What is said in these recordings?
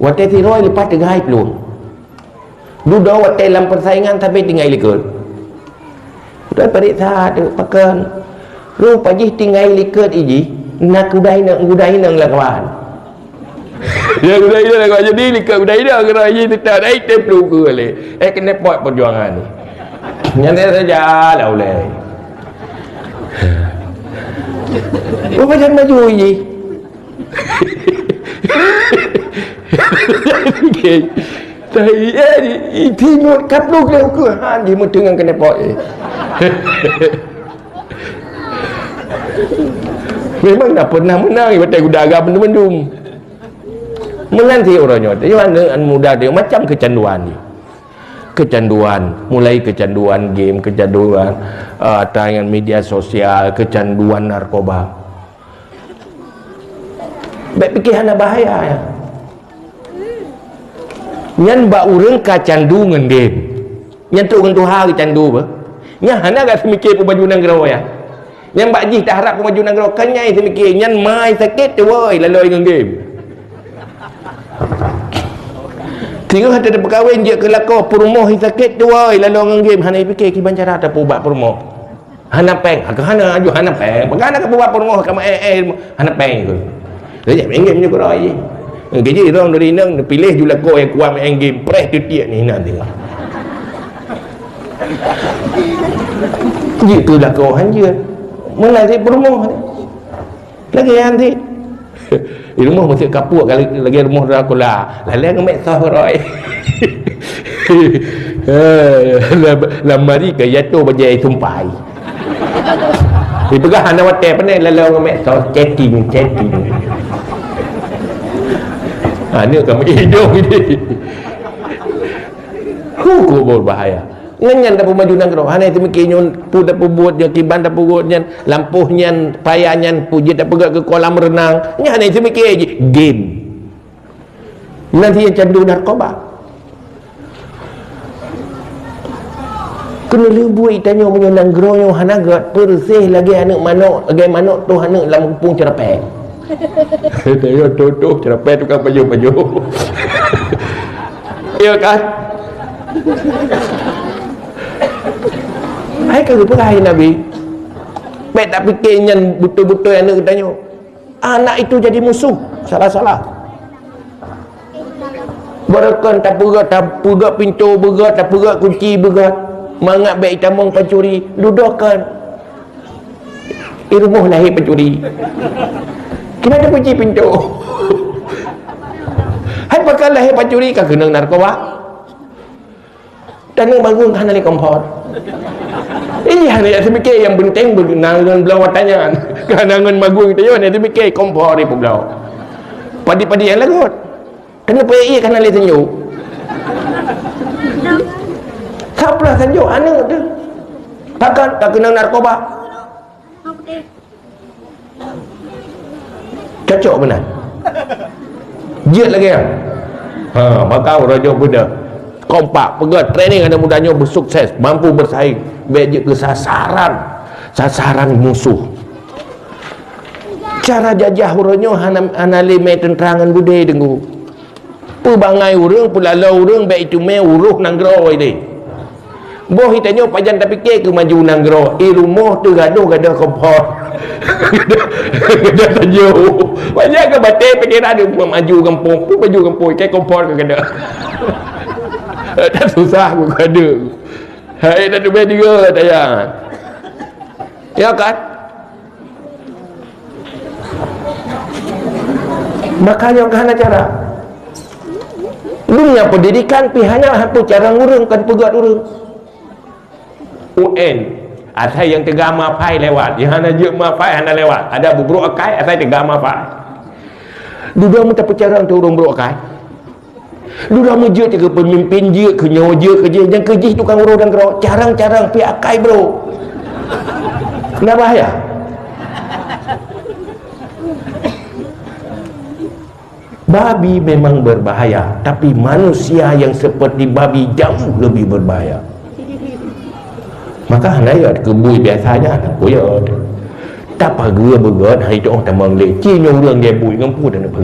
Waktu tiroi lepas tegai peluang. Duduk waktu dalam persaingan tapi tinggal likut. Udah periksa tu pakan. Lu pagi tinggal likut iji. Nak kudai nang lawan. Ya kudai nang lawan jadi likut kudai dah kena iji tetap dai templu ke le. Kena pot perjuangan ni. Nyantai saja lah boleh. Apa jangan maju iji? Okay. Saya timur kapluk dia ke han di mendengar kena pot. Memang dah pernah menang betul udara bendum-bendum. Menanti orangnya. Dia mana muda dia macam kecanduan ni. Kecanduan, mulai kecanduan game, kecanduan tayangan media sosial, kecanduan narkoba. Baik fikir hana bahaya ya. Nyan ba urang kacandu ngan game. Nyan tu ngan Tuhan kecandu ba. Nyan hana gak semikir pu baju nang gero ya. Nyan bak ji tak harap pu baju nang gero kanyai semikir nyan mai sakit tu woi laloi ngan game. Tengok ada berkahwin je ke lako perumoh sakit tu woi laloi ngan game hana fikir kiban cara tak pu bak perumoh. Hana peng, hana aju hana peng. Bagaimana ke buat perumoh kama hana peng tu. Dia main game je ko roi. Jadi orang dari nang pilih jula ko yang kuat main game press tu tiap ni nak tengok. Gitu lah kau hanja. Mana si perumoh lagi nanti. Di rumah mesti kapuk lagi rumah dah aku lah. Lalu ngemek sah roi. Lamari ke jatuh bajai tumpai. Di pegah anak watai pandai lalu ngemek sah chatting. Ni kamu hidung ini. Hukum berbahaya. Nganyan tak maju nang kro. Hana itu mikirnya pu tak buat je kiban tak buat nyan lampuh nyan payah nyan puji tak pergi ke kolam renang. Nya hana itu mikir je game. Nanti yang candu narkoba. Kena lebui tanya punya nang kro yang hana gat persih lagi anak manok lagi manok tu hana lampung cerapek. Tengok tutup cerapek tukang baju. Ya kan? Hai kalau perai Nabi. Baik tak fikir yang betul-betul yang nak tanya. Anak itu jadi musuh. Salah-salah. Berakan tak pegat pintu berat, tak pegat kunci berat. Mangat baik tamang pencuri, dudukkan. Irumuh lahir pencuri. Kenapa kunci pintu? Hai pakai lahir pencuri kah kena narkoba? Dan yang bangun hanya ni kompor. Ini hanya saya fikir yang penting benangan belawatannya. Kanangan magung itu yang saya fikir kompor ni pun belau. Padi-padi yang lagut. Kenapa ia kena lihat senyum? Siapa senyum? Anak tu. Takkan tak kena narkoba. Cocok benar. Jiat lagi kan? Bakal raja Buddha. Kompak, pegat training anak mudanya bersukses, mampu bersaing, baik je ke sasaran musuh. Cara jajah orangnya hanali mai tenterangan budaya dengu. Pebangai urang, pulalau urang baik itu mai uruh nang gero ini. Boh hitanya pajan tak fikir ke maju nang gero, rumah tu gaduh kompor. Gaduh sejuk. Banyak ke batik fikir ada maju kampung, maju kampung ke kompor ke gaduh. Tak susah aku ada. Hai dah dua tiga tayang. Ya kan? Makanya kan cara. Dunia pendidikan pihaknya satu cara ngurung kan pegat urung. UN ada yang tegama pai lewat, yang hana je ma pai hana lewat. Ada bubro akai, ada tegama pai. Dua minta percara untuk urung bro akai. Dulu mujud ke pemimpin je ke nyawa je kerja yang kerja tukang urus dan gerok carang-carang pihak akai bro. Kenapa bahaya? Babi memang berbahaya, tapi manusia yang seperti babi jauh lebih berbahaya. Maka hendak kebui biasanya tak boleh. Tak pagi berat hari tu orang tak menglek. Cina orang dia bui ngampu dan apa.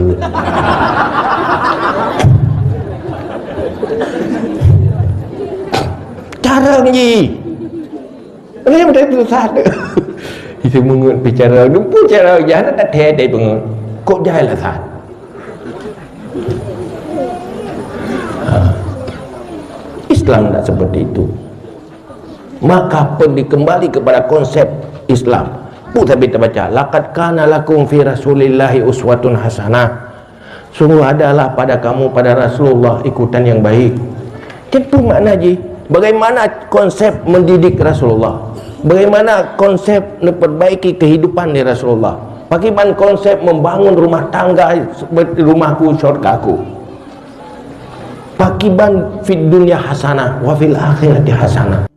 Orang ji. Ini macam itu satu. Itu mengut bicara, dumpu cara jangan tak teh pengut. Kok jahil lah sat. Islam tak seperti itu. Maka kembali kepada konsep Islam. Tapi kita baca, laqad kana lakum fi rasulillahi uswatun hasanah. Sungguh adalah pada kamu, pada Rasulullah ikutan yang baik. Itu makna ji. Bagaimana konsep mendidik Rasulullah? Bagaimana konsep memperbaiki kehidupan di Rasulullah? Bagaimana konsep membangun rumah tangga seperti rumahku syurgaku? Bagaimana fid dunya hasanah wa fil akhirati hasanah.